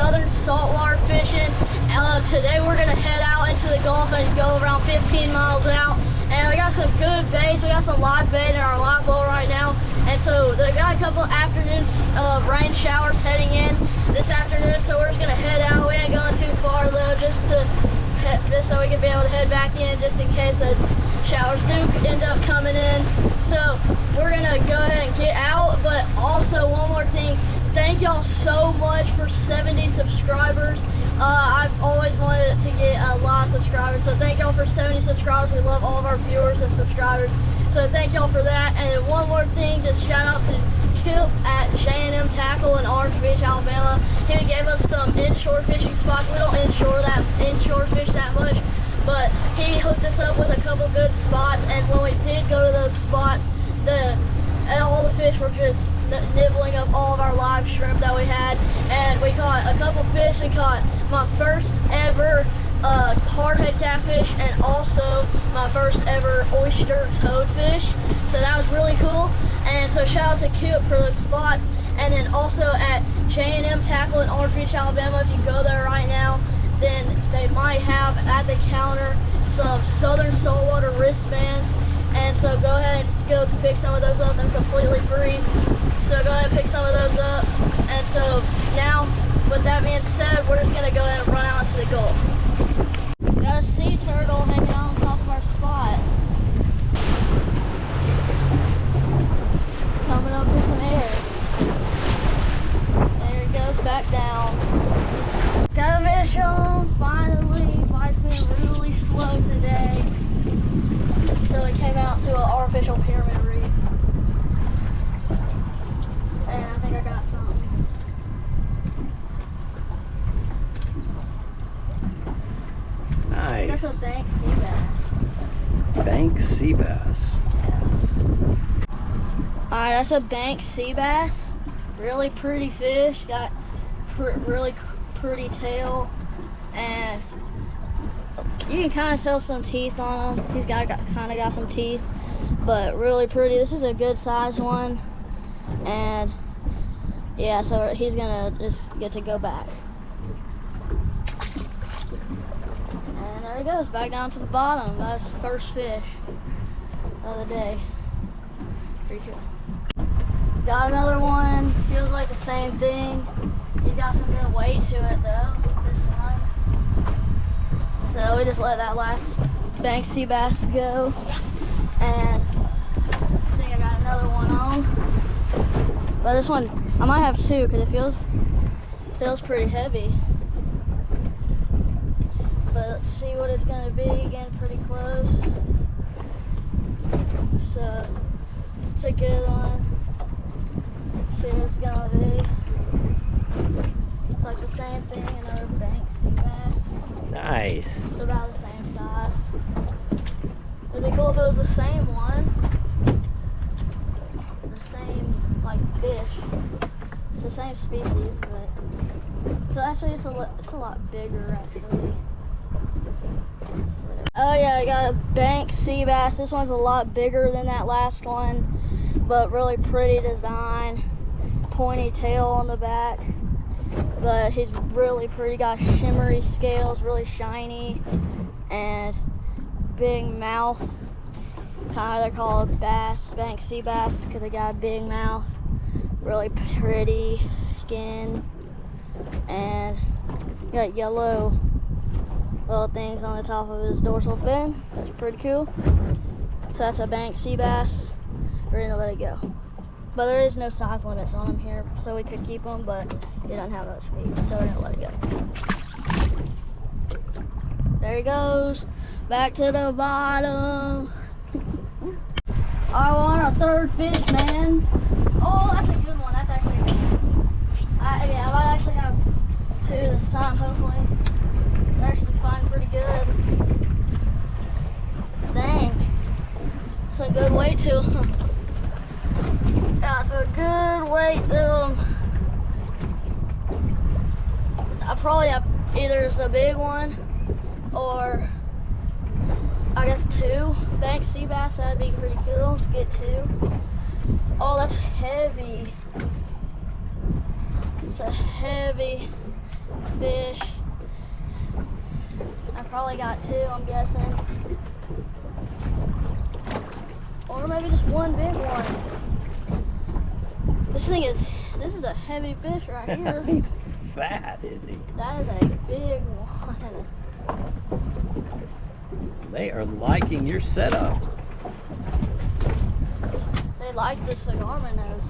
southern saltwater fishing. Today we're gonna head out into the Gulf and go around 15 miles out. And we got some good baits. We got some live bait in our live boat right now. And so they got a couple afternoons of rain showers heading in this afternoon. So we're just gonna head out. We ain't going too far though, just so we can be able to head back in just in case those showers do end up coming in. So we're gonna go ahead and get out. But also one more thing, thank y'all so much for 70 subscribers. I've always wanted to get a lot of subscribers, so thank y'all for 70 subscribers. We love all of our viewers and subscribers, so thank y'all for that. And then one more thing, just shout out to Kip at J&M Tackle in Orange Beach, Alabama. He gave us some inshore fishing spots. We don't inshore fish that much, but he hooked us up with a couple good spots. And when we did go to those spots, all the fish were just nibbling up all of our live shrimp that we had. And we caught a couple fish. We caught my first ever hardhead catfish and also my first ever oyster toadfish. So that was really cool. And so shout out to Kip for those spots. And then also at J&M Tackle in Orange Beach, Alabama, if you go there right now, then they might have at the counter some southern saltwater wristbands. And so go ahead and go pick some of those up. They're completely free. So go ahead and pick some of those up. And so now, with that being said, we're just gonna go ahead and run out into the Gulf. Got a sea turtle hanging out on top of our spot. Coming up for some air. There it goes back down. Got a fish on, finally. Bite's been really slow today. So it came out to an artificial pyramid reef. And I think I got something. Nice. That's a bank sea bass. Bank sea bass. Yeah. Alright, that's a bank sea bass. Really pretty fish. Got really pretty tail. And you can kind of tell some teeth on him. He's kind of got some teeth, but really pretty. This is a good size one, and yeah, so he's gonna just get to go back. And there he goes, back down to the bottom. That's the first fish of the day. Pretty cool. Got another one. Feels like the same thing. He's got some good weight to it though. This one. So we just let that last bank sea bass go, and I think I got another one on. But this one, I might have two because it feels pretty heavy. But let's see what it's gonna be. Again, pretty close. So it's a good one. Let's see what it's gonna be. It's like the same thing, another bank sea bass. Nice. It's about the same size. It'd be cool if it was the same one. The same, like, fish. It's the same species, but... So actually, it's a lot bigger, actually. Oh yeah, I got a bank sea bass. This one's a lot bigger than that last one, but really pretty design. Pointy tail on the back. But he's really pretty, got shimmery scales, really shiny, and big mouth. They're called bank sea bass because they got a big mouth, really pretty skin, and got yellow little things on the top of his dorsal fin. That's pretty cool. So that's a bank sea bass. We're gonna let it go. But there is no size limits on him here, so we could keep him, but he doesn't have much meat, so we're gonna let it go. There he goes, back to the bottom. I want our third fish, man. Oh, that's a good one. That's actually a good one. I might actually have two this time, hopefully. They're actually fine pretty good. Dang. It's a good weight to them. That's a good weight to them. I probably have either a big one or I guess two bank sea bass. That'd be pretty cool to get two. Oh, that's heavy. It's a heavy fish. I probably got 2, I'm guessing. Or maybe just one big one. This is a heavy fish right here. He's fat, isn't he? That is a big one. They are liking your setup. They like the cigar minnows.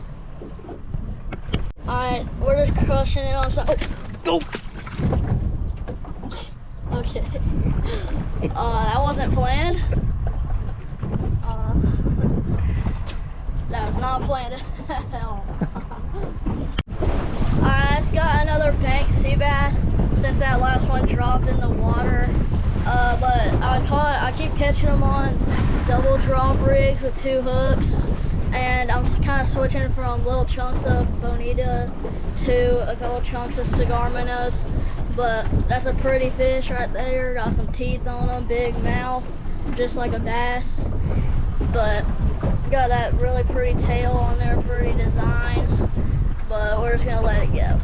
Alright, we're just crushing it on some. Go! Okay. That wasn't planned. That was not planned at all. I just got another bank sea bass since that last one dropped in the water. But I keep catching them on double drop rigs with 2 hooks. And I'm kind of switching from little chunks of bonita to a couple chunks of cigar minnows. But that's a pretty fish right there. Got some teeth on them, big mouth, just like a bass. But got that really pretty tail on there, pretty designs. But we're just gonna let it go.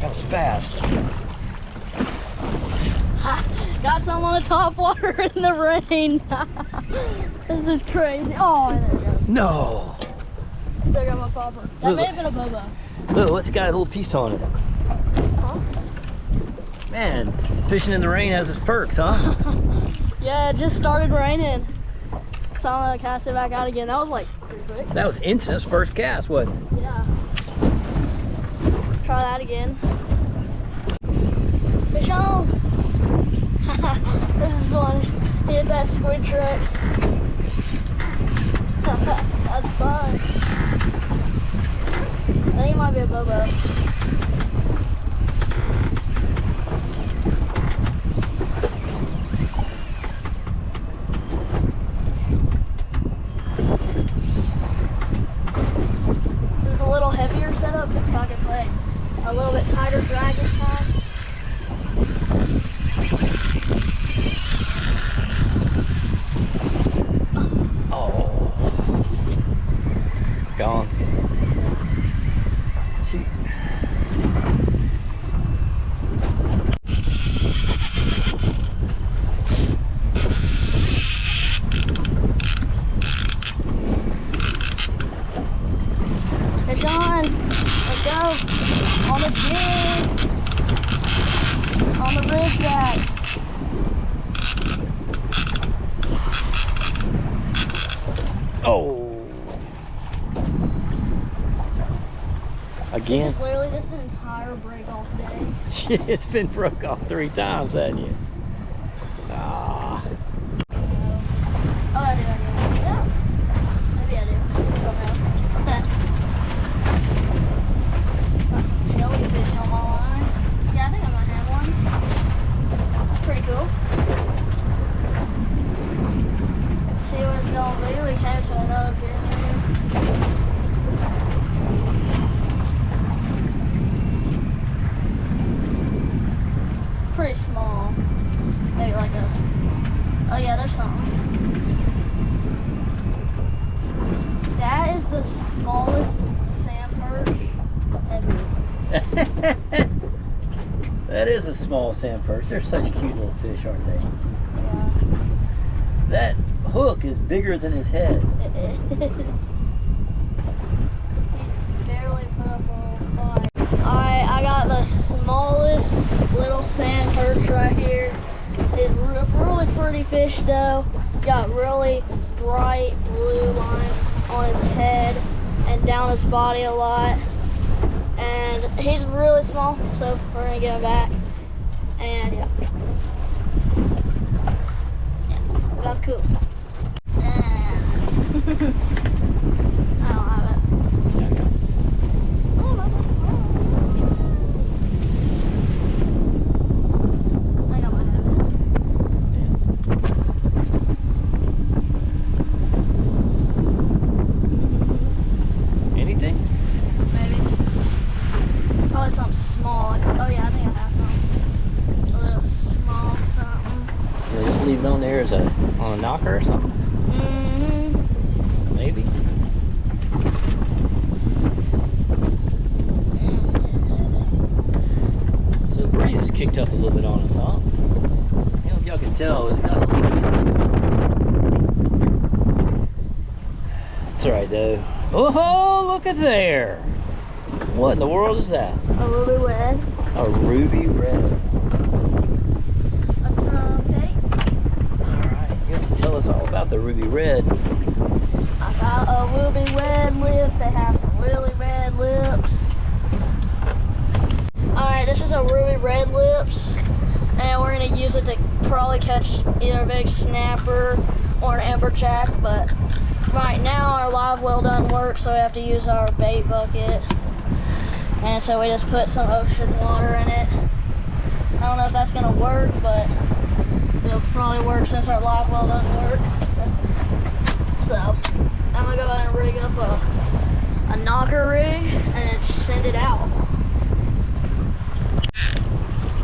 That was fast. Got some on the top water in the rain. This is crazy. Oh, and there it goes. No. Still got my popper. That may have been a bobo. Look, it's got a little piece on it. Huh? Man, fishing in the rain has its perks, huh? Yeah, it just started raining. So I'm gonna cast it back out again. That was like pretty quick. That was instant. First cast, wasn't it? Yeah. Try that again. Fish on! This is fun. Hit that squid tricks. That's fun. I think it might be a bobo. This is a little heavier setup so I can play a little bit tighter drag this time. Oh. Gone. Shoot. Fish on. Let's go. On the jig. On the bridge back. Oh. Again? This is literally just an entire break off day. It's been broke off 3 times, hasn't you? Ah. Oh, I do. Yeah. Maybe I do. I don't know. Got some jellyfish on my line. Yeah, I think I might have one. That's pretty cool. Let's see what it's gonna be. We came to another pier. Pretty small. Maybe like a. Oh yeah, there's something. That is the smallest sand perch ever. That is a small sand perch. They're such cute little fish, aren't they? Yeah. That hook is bigger than his head. It is. He barely put up a little fight. I got the smallest little sand perch right here. It's really pretty fish though. Got really bright blue lines on his head and down his body a lot. And he's really small, so we're gonna get him back. And yeah. That's cool. And I don't have it. Oh, my God. I think I might have it. Anything? Maybe. Probably something small. Oh yeah, I think I have some. A little small something. They just leave it on there as on a knocker or something? Mm-hmm. Maybe. spooked up a little bit on us, huh? I don't know if y'all can tell, it's got a little bit. It's alright though. Oh, look at there! What in the world is that? A ruby red. A ruby red. A trumpet. Alright, you have to tell us all about the ruby red. I got a ruby red lip. They have some really red lips. Alright, this is a ruby red lips. And we're going to use it to probably catch either a big snapper or an amberjack. But right now our live well doesn't work, so we have to use our bait bucket. And so we just put some ocean water in it. I don't know if that's going to work, but it'll probably work since our live well doesn't work. So I'm going to go ahead and rig up a knocker rig and just send it out.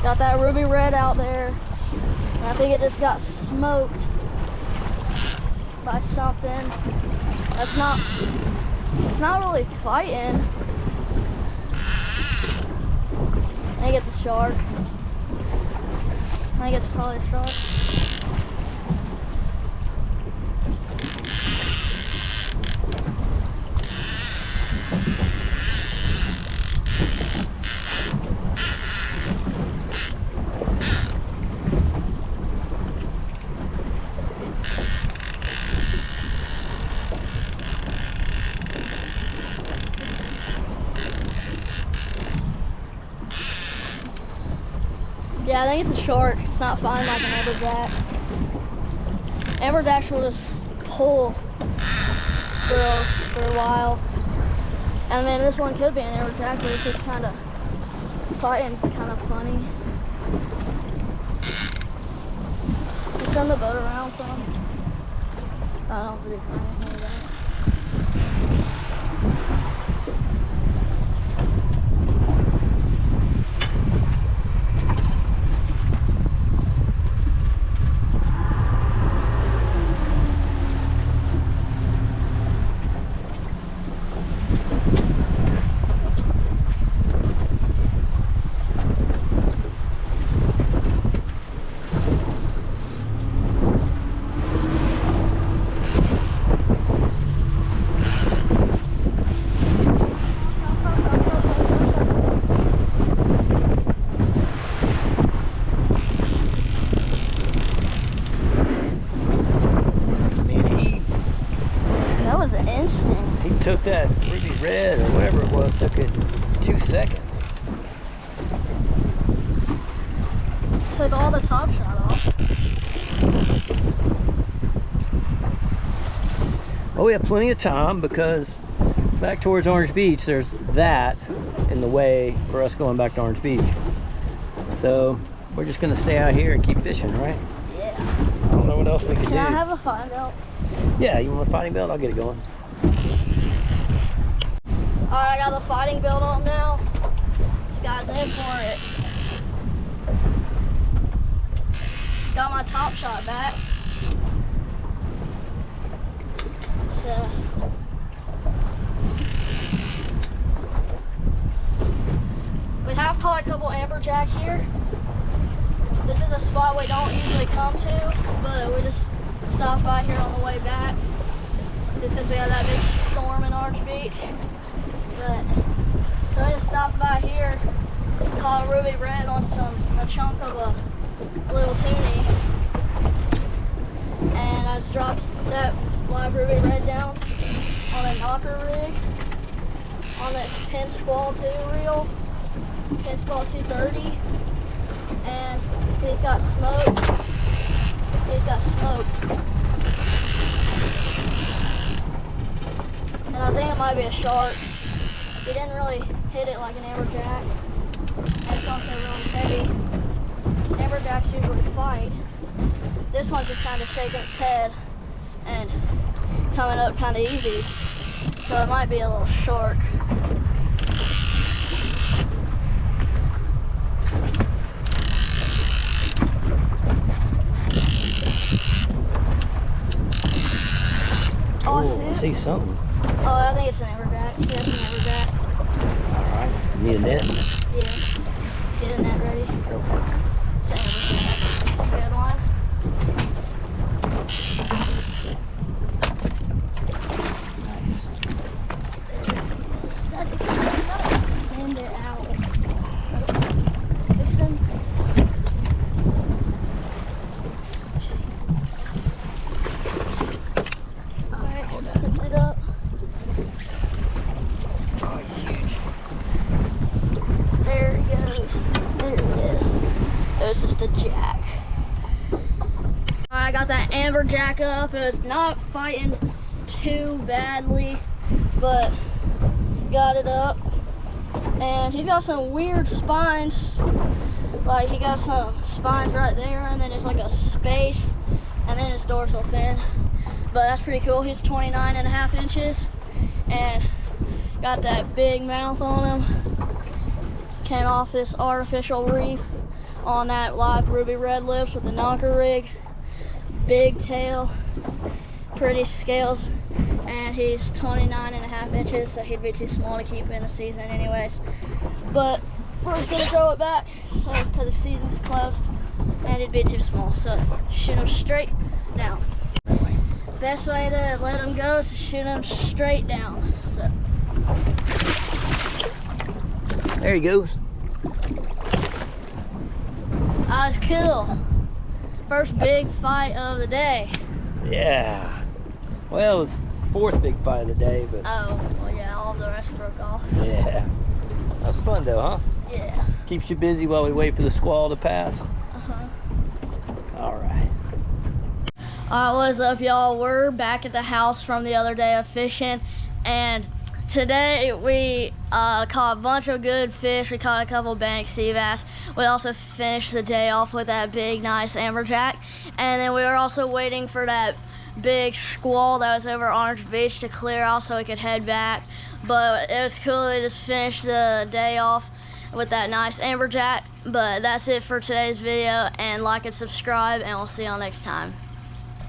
Got that ruby red out there. And I think it just got smoked by something. It's not really fighting. I think it's a shark. I think it's probably a shark. Yeah, I think it's a shark. It's not fine like an amberjack. Amberjacks will just pull for a while. And then this one could be an amberjack, but it's just kind of fighting kind of funny. Let's turn the boat around some. I don't really find anything like that. Took that ruby red or whatever it was, took it 2 seconds. Took all the top shot off. Well, we have plenty of time because back towards Orange Beach, there's that in the way for us going back to Orange Beach. So we're just gonna stay out here and keep fishing, right? Yeah. I don't know what else we can do. Can I have a fighting belt? Yeah, you want a fighting belt? I'll get it going. Alright, I got the fighting belt on now. This guy's in for it. Got my top shot back. So, we have caught a couple amberjack here. This is a spot we don't usually come to, but we just stopped by here on the way back. Just because we had that big storm in Orange Beach. But, so I just stopped by here, caught a ruby red on a chunk of a little toonie, and I just dropped that live ruby red down on a knocker rig, on that pin squall 2 reel, pin squall 230, and he's got smoked. He's got smoked. And I think it might be a shark. He didn't really hit it like an amberjack, and it's also really heavy. Amberjacks usually fight. This one's just kind of shaking its head and coming up kind of easy, so it might be a little shark. Oh, I see something. Oh, I think it's an amberjack. Yeah, it's an amberjack. All right, need a net? Yeah. getting that ready. Go for it. It's a good one. Nice. Send it out. Listen. Alright, lift it up. Oh, he's huge. There he goes. There he is. It was just a jack. I got that amberjack up. It was not fighting too badly, but got it up. And he's got some weird spines. Like he got some spines right there, and then it's like a space, and then his dorsal fin. But that's pretty cool. He's 29.5 inches, and got that big mouth on him. Came off this artificial reef on that live ruby red lips with the knocker rig. Big tail, pretty scales, and he's 29.5 inches, so he'd be too small to keep in the season anyways. But we're just gonna throw it back, so because the season's closed, and it'd be too small. So shoot him straight down. Best way to let him go is to shoot him straight down. So There he goes. that was cool. First big fight of the day. Yeah. Well, it was fourth big fight of the day, but Oh, well yeah, all the rest broke off. yeah. That was fun though, huh? Yeah. Keeps you busy while we wait for the squall to pass. Uh-huh. All right. Alright, what's up y'all? We're back at the house from the other day of fishing, and today we caught a bunch of good fish. We caught a couple bank sea bass. We also finished the day off with that big nice amberjack, and then we were also waiting for that big squall that was over Orange Beach to clear out so we could head back. But it was cool to just finish the day off with that nice amberjack. But that's it for today's video, and like and subscribe, and we'll see y'all next time.